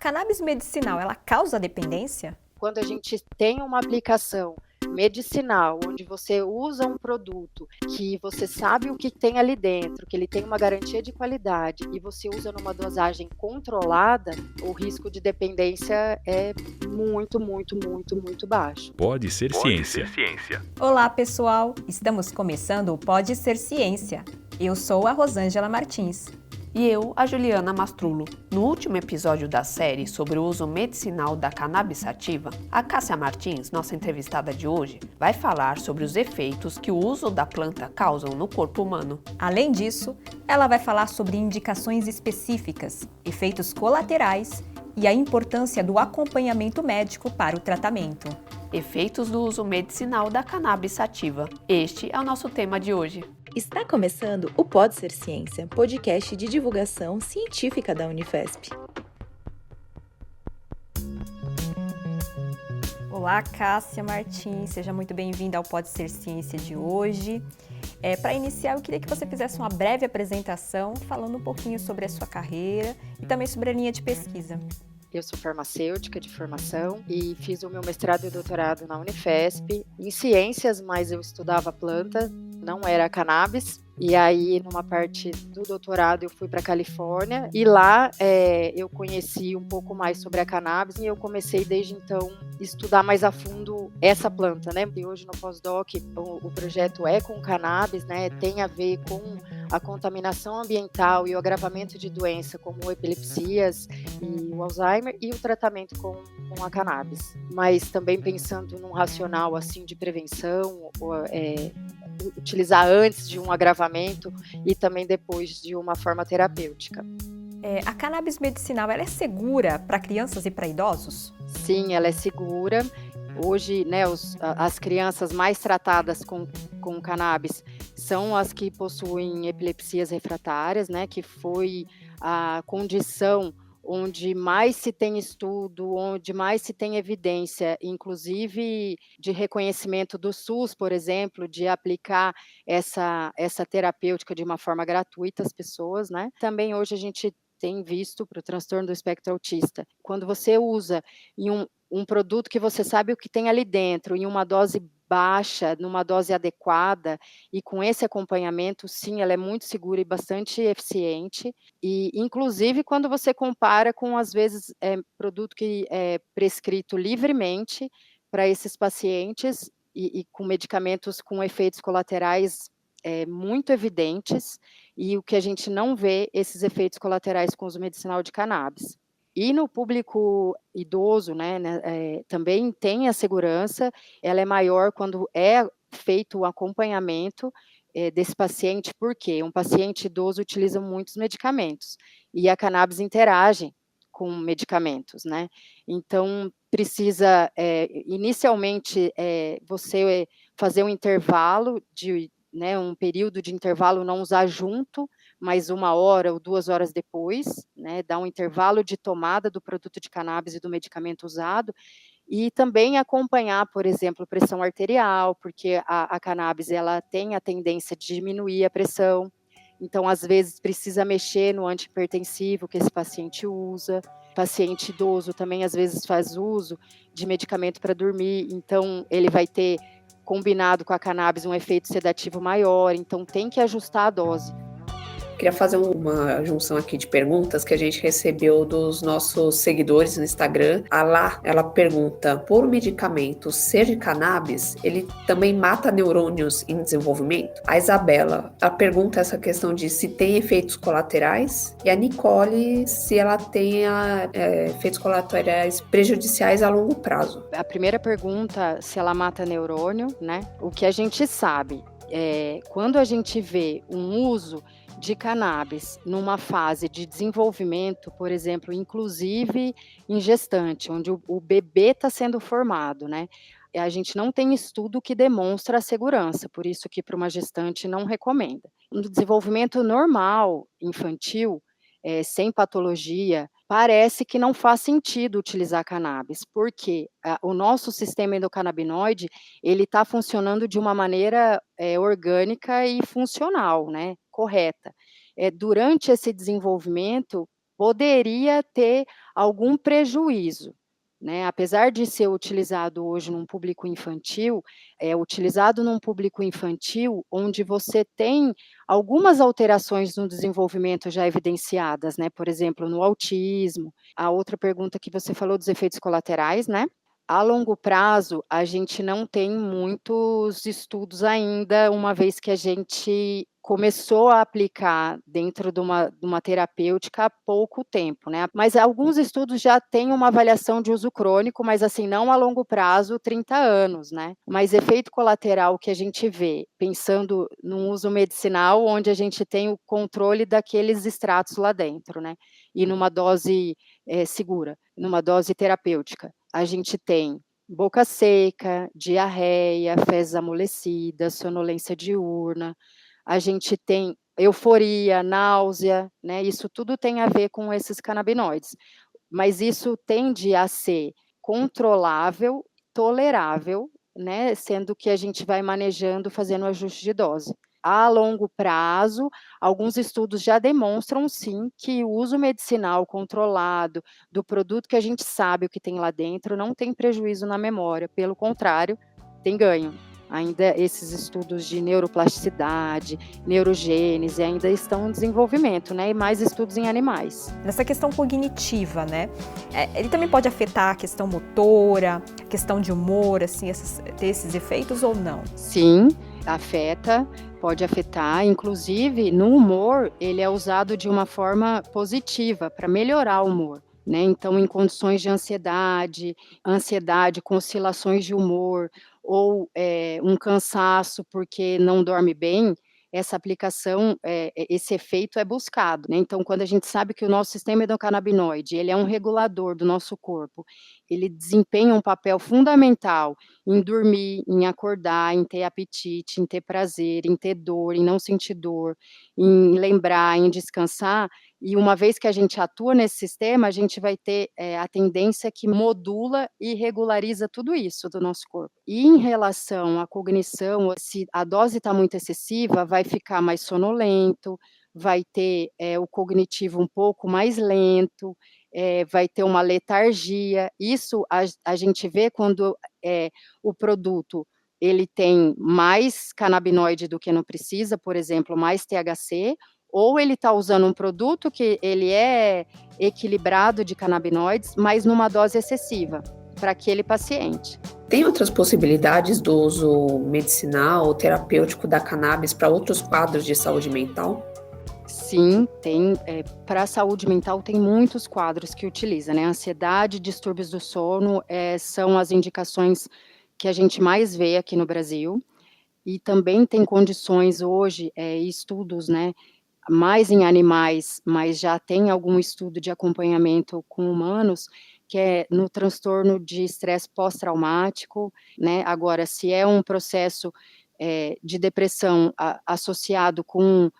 cannabis medicinal, ela causa dependência? Quando a gente tem uma aplicação medicinal, onde você usa um produto que você sabe o que tem ali dentro, que ele tem uma garantia de qualidade e você usa numa dosagem controlada, o risco de dependência é muito, muito, muito, muito baixo. Pode ser ciência. Olá, pessoal! Estamos começando o Pode Ser Ciência. Eu sou a Rosângela Martins. E eu, a Juliana Mastrulo. No último episódio da série sobre o uso medicinal da cannabis sativa, a Cássia Martins, nossa entrevistada de hoje, vai falar sobre os efeitos que o uso da planta causam no corpo humano. Além disso, ela vai falar sobre indicações específicas, efeitos colaterais e a importância do acompanhamento médico para o tratamento. Efeitos do uso medicinal da cannabis sativa. Este é o nosso tema de hoje. Está começando o Pode Ser Ciência, podcast de divulgação científica da Unifesp. Olá, Cássia Martins, seja muito bem-vinda ao Pode Ser Ciência de hoje. Para iniciar, eu queria que você fizesse uma breve apresentação, falando um pouquinho sobre a sua carreira e também sobre a linha de pesquisa. Eu sou farmacêutica de formação e fiz o meu mestrado e doutorado na Unifesp em ciências, mas eu estudava planta, não era cannabis. E aí, numa parte do doutorado, eu fui para a Califórnia e lá eu conheci um pouco mais sobre a cannabis e eu comecei desde então a estudar mais a fundo essa planta, né? E hoje no pós-doc o projeto é com cannabis, né? Tem a ver com a contaminação ambiental e o agravamento de doença como epilepsias e o Alzheimer e o tratamento com a cannabis. Mas também pensando num racional assim de prevenção, utilizar antes de um agravamento e também depois de uma forma terapêutica. A cannabis medicinal, ela é segura para crianças e para idosos? Sim, ela é segura. Hoje, né, as crianças mais tratadas com cannabis são as que possuem epilepsias refratárias, né, que foi a condição onde mais se tem estudo, onde mais se tem evidência, inclusive de reconhecimento do SUS, por exemplo, de aplicar essa terapêutica de uma forma gratuita às pessoas, né? Também hoje a gente tem visto para o transtorno do espectro autista, quando você usa em um produto que você sabe o que tem ali dentro, em uma dose baixa, numa dose adequada, e com esse acompanhamento, sim, ela é muito segura e bastante eficiente, e inclusive quando você compara com, às vezes, produto que é prescrito livremente para esses pacientes, e com medicamentos com efeitos colaterais muito evidentes, e o que a gente não vê, esses efeitos colaterais com o uso medicinal de cannabis. E no público idoso, né, também tem a segurança, ela é maior quando é feito o acompanhamento desse paciente, porque um paciente idoso utiliza muitos medicamentos, e a cannabis interage com medicamentos, né? Então, precisa, inicialmente, você fazer um intervalo né, um período de intervalo, não usar junto, mas 1 hora ou 2 horas depois, né, dar um intervalo de tomada do produto de cannabis e do medicamento usado, e também acompanhar, por exemplo, pressão arterial, porque a cannabis ela tem a tendência de diminuir a pressão, então às vezes precisa mexer no antihipertensivo que esse paciente usa. Paciente idoso também às vezes faz uso de medicamento para dormir, então ele vai ter combinado com a cannabis um efeito sedativo maior, então tem que ajustar a dose. Queria fazer uma junção aqui de perguntas que a gente recebeu dos nossos seguidores no Instagram. A Lá, ela pergunta, por o medicamento ser de cannabis, ele também mata neurônios em desenvolvimento? A Isabela, ela pergunta essa questão de se tem efeitos colaterais, e a Nicole, se ela tem efeitos colaterais prejudiciais a longo prazo. A primeira pergunta, se ela mata neurônio, né? O que a gente sabe, quando a gente vê um uso de cannabis numa fase de desenvolvimento, por exemplo, inclusive em gestante, onde o bebê está sendo formado, né? A gente não tem estudo que demonstra a segurança, por isso que para uma gestante não recomenda. No desenvolvimento normal, infantil, sem patologia, parece que não faz sentido utilizar cannabis, porque o nosso sistema endocannabinoide, ele está funcionando de uma maneira orgânica e funcional, né, correta. Durante esse desenvolvimento, poderia ter algum prejuízo, né? Apesar de ser utilizado hoje num público infantil, é utilizado num público infantil onde você tem algumas alterações no desenvolvimento já evidenciadas, né? Por exemplo, no autismo. A outra pergunta que você falou dos efeitos colaterais, né? A longo prazo, a gente não tem muitos estudos ainda, uma vez que a gente começou a aplicar dentro de uma terapêutica há pouco tempo, né? Mas alguns estudos já têm uma avaliação de uso crônico, mas assim, não a longo prazo, 30 anos, né? Mas efeito colateral que a gente vê, pensando no uso medicinal, onde a gente tem o controle daqueles extratos lá dentro, né? E numa dose segura, numa dose terapêutica. A gente tem boca seca, diarreia, fezes amolecidas, sonolência diurna, a gente tem euforia, náusea, né? Isso tudo tem a ver com esses canabinoides, mas isso tende a ser controlável, tolerável, né? Sendo que a gente vai manejando, fazendo ajuste de dose. A longo prazo, alguns estudos já demonstram, sim, que o uso medicinal controlado do produto que a gente sabe o que tem lá dentro não tem prejuízo na memória, pelo contrário, tem ganho. Ainda esses estudos de neuroplasticidade, neurogênese ainda estão em desenvolvimento, né? E mais estudos em animais. Nessa questão cognitiva, né? Ele também pode afetar a questão motora, a questão de humor, assim, ter esses efeitos ou não? Sim, afeta, pode afetar. Inclusive, no humor, ele é usado de uma forma positiva, para melhorar o humor. Né? Então, em condições de ansiedade com oscilações de humor, ou um cansaço porque não dorme bem, essa aplicação, esse efeito é buscado, né? Então, quando a gente sabe que o nosso sistema endocannabinoide, ele é um regulador do nosso corpo, ele desempenha um papel fundamental em dormir, em acordar, em ter apetite, em ter prazer, em ter dor, em não sentir dor, em lembrar, em descansar, e uma vez que a gente atua nesse sistema, a gente vai ter a tendência que modula e regulariza tudo isso do nosso corpo. E em relação à cognição, se a dose está muito excessiva, vai ficar mais sonolento, vai ter o cognitivo um pouco mais lento, vai ter uma letargia. Isso a gente vê quando o produto ele tem mais canabinoide do que não precisa, por exemplo, mais THC, ou ele está usando um produto que ele é equilibrado de canabinoides, mas numa dose excessiva, para aquele paciente. Tem outras possibilidades do uso medicinal ou terapêutico da cannabis para outros quadros de saúde mental? Sim, tem. Para a saúde mental tem muitos quadros que utiliza, né? Ansiedade, distúrbios do sono são as indicações que a gente mais vê aqui no Brasil. E também tem condições hoje, estudos, né? Mais em animais, mas já tem algum estudo de acompanhamento com humanos, que é no transtorno de estresse pós-traumático, né? Agora, se é um processo de depressão associado com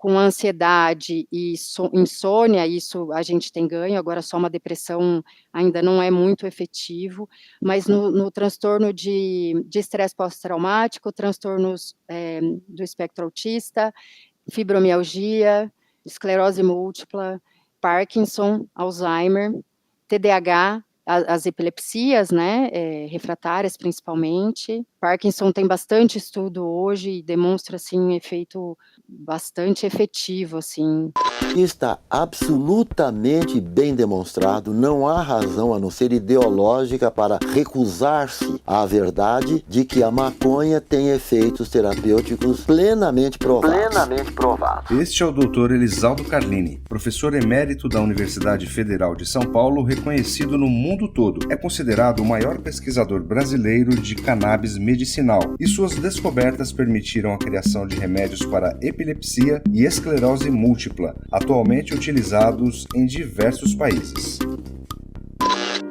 ansiedade e insônia, isso a gente tem ganho. Agora, só uma depressão ainda não é muito efetivo, mas no transtorno de estresse pós-traumático, transtornos do espectro autista, fibromialgia, esclerose múltipla, Parkinson, Alzheimer, TDAH, as epilepsias, né, refratárias principalmente. Parkinson tem bastante estudo hoje e demonstra, assim, um efeito bastante efetivo, assim. Está absolutamente bem demonstrado, não há razão a não ser ideológica para recusar-se à verdade de que a maconha tem efeitos terapêuticos plenamente provados. Este é o Dr. Elisaldo Carlini, professor emérito da Universidade Federal de São Paulo, reconhecido no mundo todo. É considerado o maior pesquisador brasileiro de cannabis medicinal, e suas descobertas permitiram a criação de remédios para epilepsia e esclerose múltipla, atualmente utilizados em diversos países.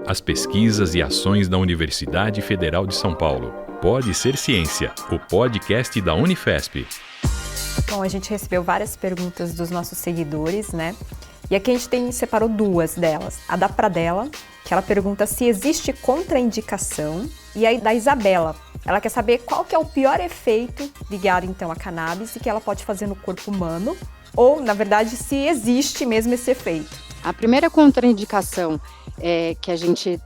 As pesquisas e ações da Universidade Federal de São Paulo. Pode Ser Ciência, o podcast da Unifesp. Bom, a gente recebeu várias perguntas dos nossos seguidores, né? E aqui a gente separou duas delas. A da Pradella, que ela pergunta se existe contraindicação, e aí da Isabela. Ela quer saber qual que é o pior efeito ligado, então, à cannabis e que ela pode fazer no corpo humano, ou, na verdade, se existe mesmo esse efeito. A primeira contraindicação que a gente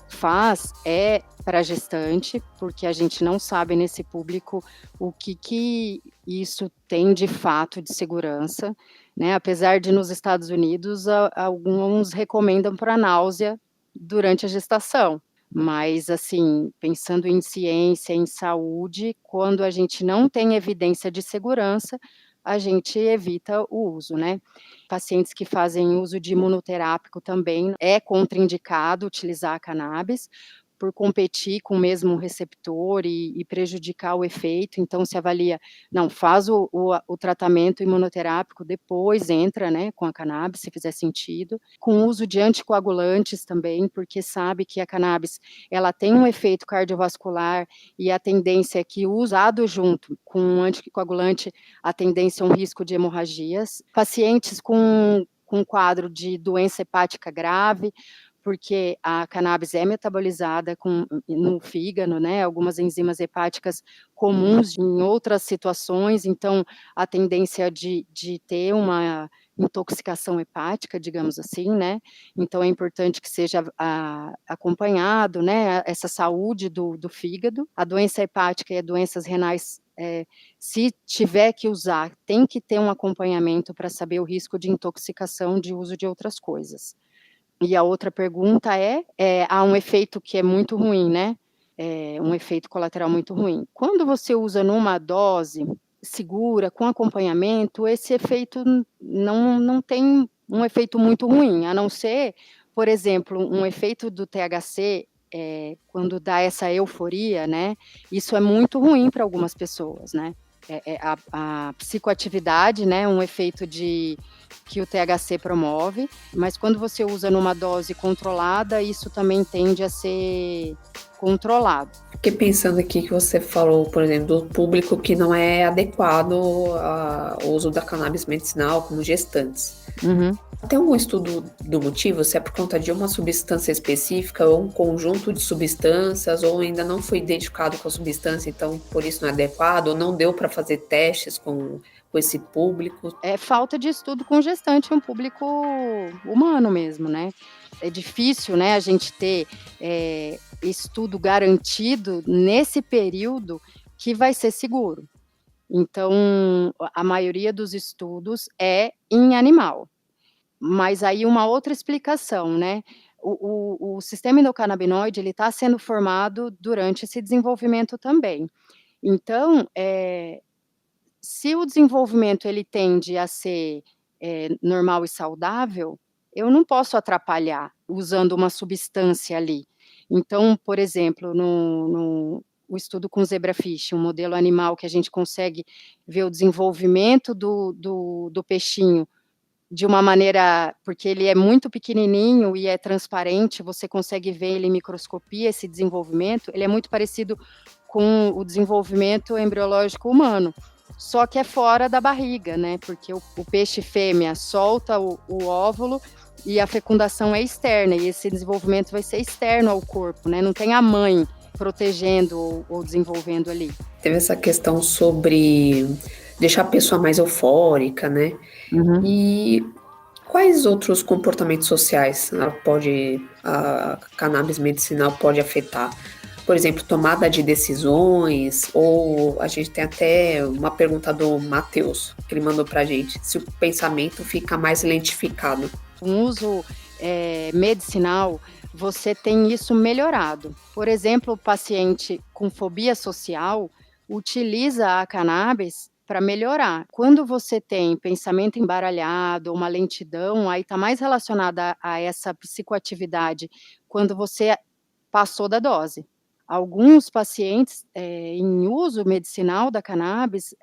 faz é para gestante, porque a gente não sabe nesse público o que isso tem de fato de segurança, né? Apesar de nos Estados Unidos alguns recomendam para náusea durante a gestação. Mas, assim, pensando em ciência, em saúde, quando a gente não tem evidência de segurança, a gente evita o uso, né? Pacientes que fazem uso de imunoterápico também é contraindicado utilizar a cannabis, por competir com o mesmo receptor e prejudicar o efeito, então se avalia, não, faz o tratamento imunoterápico, depois entra, né, com a cannabis, se fizer sentido, com uso de anticoagulantes também, porque sabe que a cannabis, ela tem um efeito cardiovascular e a tendência é que usado junto com um anticoagulante, a tendência é um risco de hemorragias. Pacientes com quadro de doença hepática grave, porque a cannabis é metabolizada no fígado, né, algumas enzimas hepáticas comuns em outras situações, então a tendência de ter uma intoxicação hepática, digamos assim, né, então é importante que seja acompanhado, né, essa saúde do fígado. A doença hepática e as doenças renais, se tiver que usar, tem que ter um acompanhamento para saber o risco de intoxicação de uso de outras coisas. E a outra pergunta há um efeito que é muito ruim, né, um efeito colateral muito ruim. Quando você usa numa dose segura, com acompanhamento, esse efeito não tem um efeito muito ruim, a não ser, por exemplo, um efeito do THC, quando dá essa euforia, né, isso é muito ruim para algumas pessoas, né. A psicoatividade, né, um efeito que o THC promove, mas quando você usa numa dose controlada, isso também tende a ser controlado. Fiquei pensando aqui que você falou, por exemplo, do público que não é adequado ao uso da cannabis medicinal, como gestantes. Uhum. Tem algum estudo do motivo, se é por conta de uma substância específica ou um conjunto de substâncias, ou ainda não foi identificado com a substância, então por isso não é adequado, ou não deu para fazer testes com esse público? É falta de estudo com gestante, um público humano mesmo, né? É difícil, né, a gente ter estudo garantido nesse período que vai ser seguro. Então, a maioria dos estudos é em animal. Mas aí uma outra explicação, né, o sistema endocannabinoide, ele está sendo formado durante esse desenvolvimento também. Então, se o desenvolvimento ele tende a ser normal e saudável, eu não posso atrapalhar usando uma substância ali. Então, por exemplo, o estudo com zebrafish, um modelo animal que a gente consegue ver o desenvolvimento do peixinho de uma maneira, porque ele é muito pequenininho e é transparente, você consegue ver ele em microscopia, esse desenvolvimento, ele é muito parecido com o desenvolvimento embriológico humano, só que é fora da barriga, né, porque o peixe fêmea solta o óvulo e a fecundação é externa, e esse desenvolvimento vai ser externo ao corpo, né, não tem a mãe protegendo ou desenvolvendo ali. Teve essa questão sobre deixar a pessoa mais eufórica, né? Uhum. E quais outros comportamentos sociais a cannabis medicinal pode afetar? Por exemplo, tomada de decisões, ou a gente tem até uma pergunta do Matheus, que ele mandou pra gente, se o pensamento fica mais lentificado. Um uso medicinal, você tem isso melhorado. Por exemplo, o paciente com fobia social utiliza a cannabis para melhorar. Quando você tem pensamento embaralhado, uma lentidão, aí está mais relacionada a essa psicoatividade, quando você passou da dose. Alguns pacientes em uso medicinal da cannabis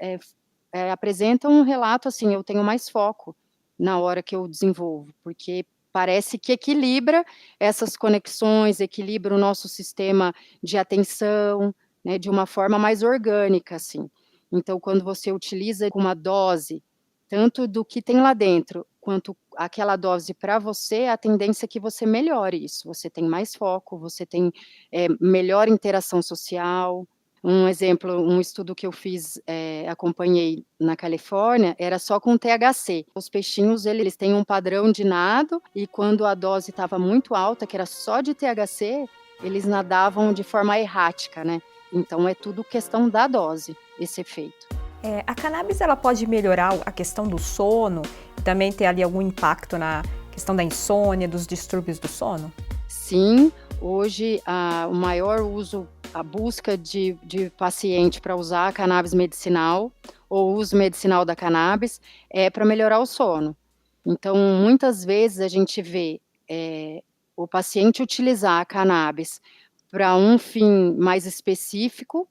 apresentam um relato assim, eu tenho mais foco na hora que eu desenvolvo, porque parece que equilibra essas conexões, equilibra o nosso sistema de atenção, né, de uma forma mais orgânica, assim. Então, quando você utiliza uma dose, tanto do que tem lá dentro, quanto aquela dose para você, a tendência é que você melhore isso. Você tem mais foco, você tem melhor interação social. Um exemplo, um estudo que eu fiz, acompanhei na Califórnia, era só com THC. Os peixinhos, eles têm um padrão de nado e quando a dose estava muito alta, que era só de THC, eles nadavam de forma errática, né? Então é tudo questão da dose, esse efeito. A cannabis ela pode melhorar a questão do sono e também ter ali algum impacto na questão da insônia, dos distúrbios do sono? Sim, hoje o maior uso, a busca de paciente para usar a cannabis medicinal ou uso medicinal da cannabis é para melhorar o sono. Então, muitas vezes a gente vê o paciente utilizar a cannabis para um fim mais específico,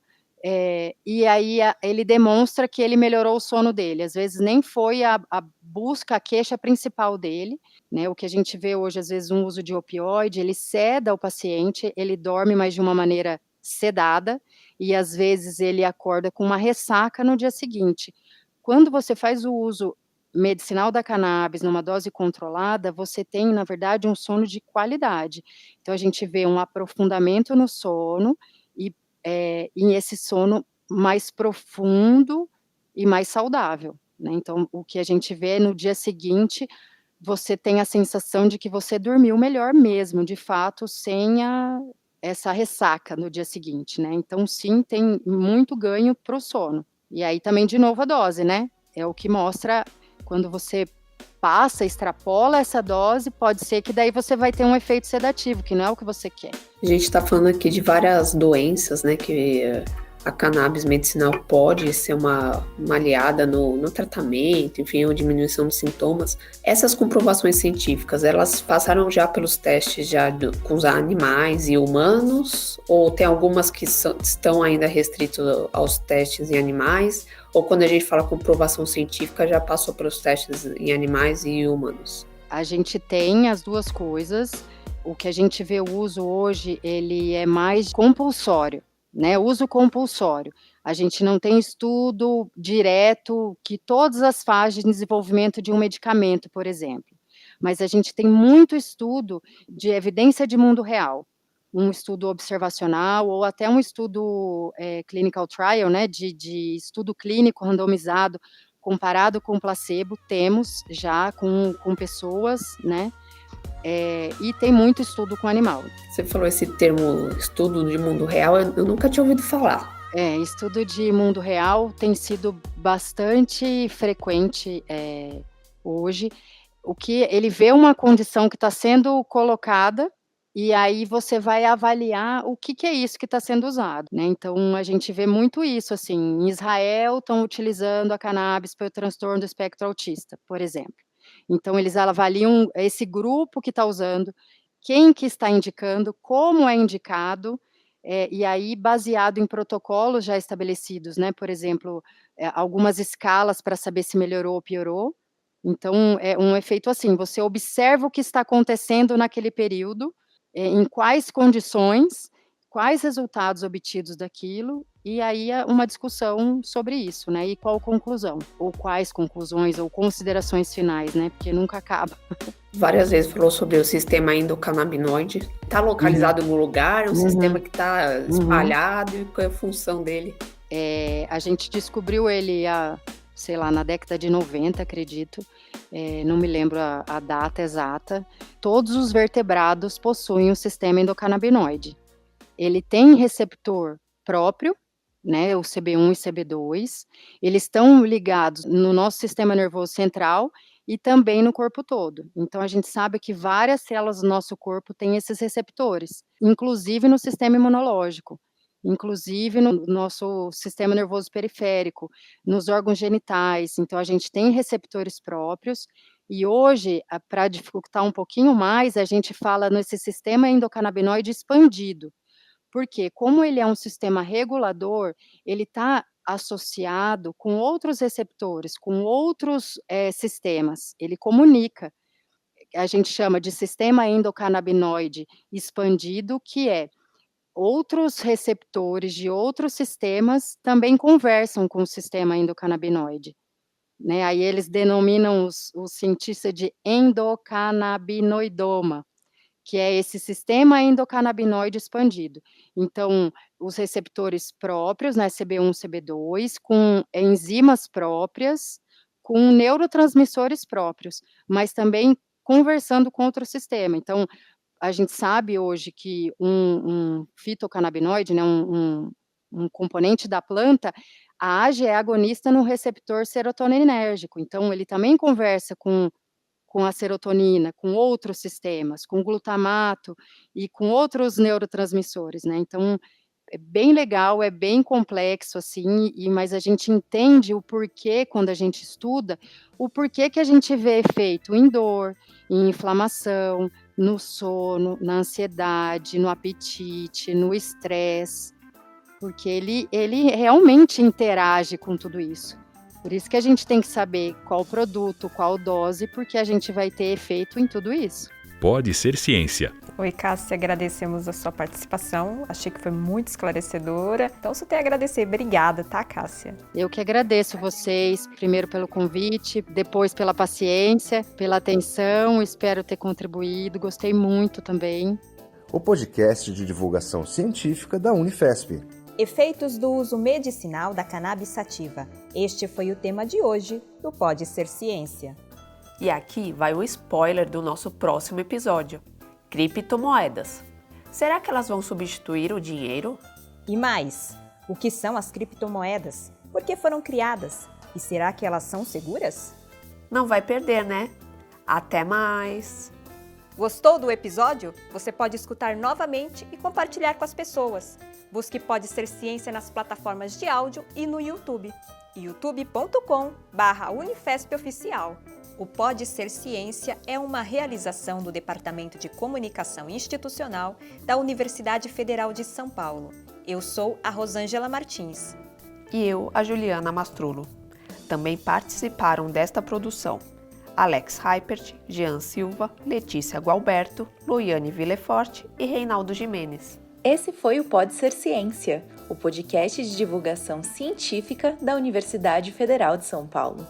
e aí ele demonstra que ele melhorou o sono dele. Às vezes nem foi a busca, a queixa principal dele, né? O que a gente vê hoje, às vezes, um uso de opioide, ele ceda o paciente, ele dorme, mas de uma maneira sedada, e às vezes ele acorda com uma ressaca no dia seguinte. Quando você faz o uso medicinal da cannabis numa dose controlada, você tem, na verdade, um sono de qualidade. Então, a gente vê um aprofundamento no sono e esse sono mais profundo e mais saudável, né? Então, o que a gente vê no dia seguinte, você tem a sensação de que você dormiu melhor mesmo, de fato, sem essa ressaca no dia seguinte, né? Então, sim, tem muito ganho para o sono. E aí também, de novo, a dose, né? É o que mostra quando você extrapola essa dose, pode ser que daí você vai ter um efeito sedativo, que não é o que você quer. A gente está falando aqui de várias doenças, né, que a cannabis medicinal pode ser uma aliada no tratamento, enfim, ou diminuição de sintomas. Essas comprovações científicas, elas passaram já pelos testes com os animais e humanos? Ou tem algumas que estão ainda restritas aos testes em animais? Ou quando a gente fala comprovação científica, já passou pelos testes em animais e humanos? A gente tem as duas coisas. O que a gente vê o uso hoje, ele é mais compulsório, né? Uso compulsório. A gente não tem estudo direto que todas as fases de desenvolvimento de um medicamento, por exemplo. Mas a gente tem muito estudo de evidência de mundo real. Um estudo observacional ou até um estudo clinical trial, né? De estudo clínico randomizado comparado com placebo, temos já com pessoas, né? E tem muito estudo com animal. Você falou esse termo, estudo de mundo real, eu nunca tinha ouvido falar. Estudo de mundo real tem sido bastante frequente hoje. O que ele vê uma condição que está sendo colocada e aí você vai avaliar o que é isso que está sendo usado, né? Então, a gente vê muito isso, assim, em Israel estão utilizando a cannabis para o transtorno do espectro autista, por exemplo. Então, eles avaliam esse grupo que está usando, quem que está indicando, como é indicado, e aí baseado em protocolos já estabelecidos, né? Por exemplo, algumas escalas para saber se melhorou ou piorou. Então, é um efeito assim, você observa o que está acontecendo naquele período, em quais condições, quais resultados obtidos daquilo, e aí uma discussão sobre isso, né? E qual conclusão, ou quais conclusões, ou considerações finais, né? Porque nunca acaba. Várias vezes falou sobre o sistema endocannabinoide. Está localizado em algum lugar, é um sistema que está espalhado, e qual é a função dele? A gente descobriu ele sei lá, na década de 90, acredito, não me lembro a data exata. Todos os vertebrados possuem um sistema endocannabinoide. Ele tem receptor próprio, né, o CB1 e CB2, eles estão ligados no nosso sistema nervoso central e também no corpo todo. Então, a gente sabe que várias células do nosso corpo têm esses receptores, inclusive no sistema imunológico, inclusive no nosso sistema nervoso periférico, nos órgãos genitais. Então, a gente tem receptores próprios e hoje, para dificultar um pouquinho mais, a gente fala nesse sistema endocannabinoide expandido. Porque, como ele é um sistema regulador, ele está associado com outros receptores, com outros sistemas, ele comunica. A gente chama de sistema endocannabinoide expandido, que é outros receptores de outros sistemas também conversam com o sistema endocannabinoide, né? Aí eles denominam os cientistas de endocannabinoidoma, que é esse sistema endocannabinoide expandido. Então, os receptores próprios, né, CB1, CB2, com enzimas próprias, com neurotransmissores próprios, mas também conversando com outro sistema. Então, a gente sabe hoje que um fitocannabinoide, né, um componente da planta, a AGE é agonista no receptor serotoninérgico, então ele também conversa com a serotonina, com outros sistemas, com glutamato e com outros neurotransmissores, né, então é bem legal, é bem complexo, assim, mas a gente entende o porquê, quando a gente estuda, o porquê que a gente vê efeito em dor, em inflamação, no sono, na ansiedade, no apetite, no estresse, porque ele realmente interage com tudo isso. Por isso que a gente tem que saber qual produto, qual dose, porque a gente vai ter efeito em tudo isso. Pode Ser Ciência. Oi, Cássia, agradecemos a sua participação. Achei que foi muito esclarecedora. Então, só tenho a agradecer. Obrigada, tá, Cássia? Eu que agradeço vocês, primeiro pelo convite, depois pela paciência, pela atenção. Espero ter contribuído. Gostei muito também. O podcast de divulgação científica da Unifesp. Efeitos do uso medicinal da cannabis sativa. Este foi o tema de hoje do Pode Ser Ciência. E aqui vai o spoiler do nosso próximo episódio. Criptomoedas. Será que elas vão substituir o dinheiro? E mais, o que são as criptomoedas? Por que foram criadas? E será que elas são seguras? Não vai perder, né? Até mais! Gostou do episódio? Você pode escutar novamente e compartilhar com as pessoas. Busque Pode Ser Ciência nas plataformas de áudio e no YouTube. youtube.com/unifespoficial. O Pode Ser Ciência é uma realização do Departamento de Comunicação Institucional da Universidade Federal de São Paulo. Eu sou a Rosângela Martins. E eu, a Juliana Mastrulo. Também participaram desta produção Alex Heipert, Jean Silva, Letícia Gualberto, Loiane Villeforte e Reinaldo Jimenez. Esse foi o Pode Ser Ciência, o podcast de divulgação científica da Universidade Federal de São Paulo.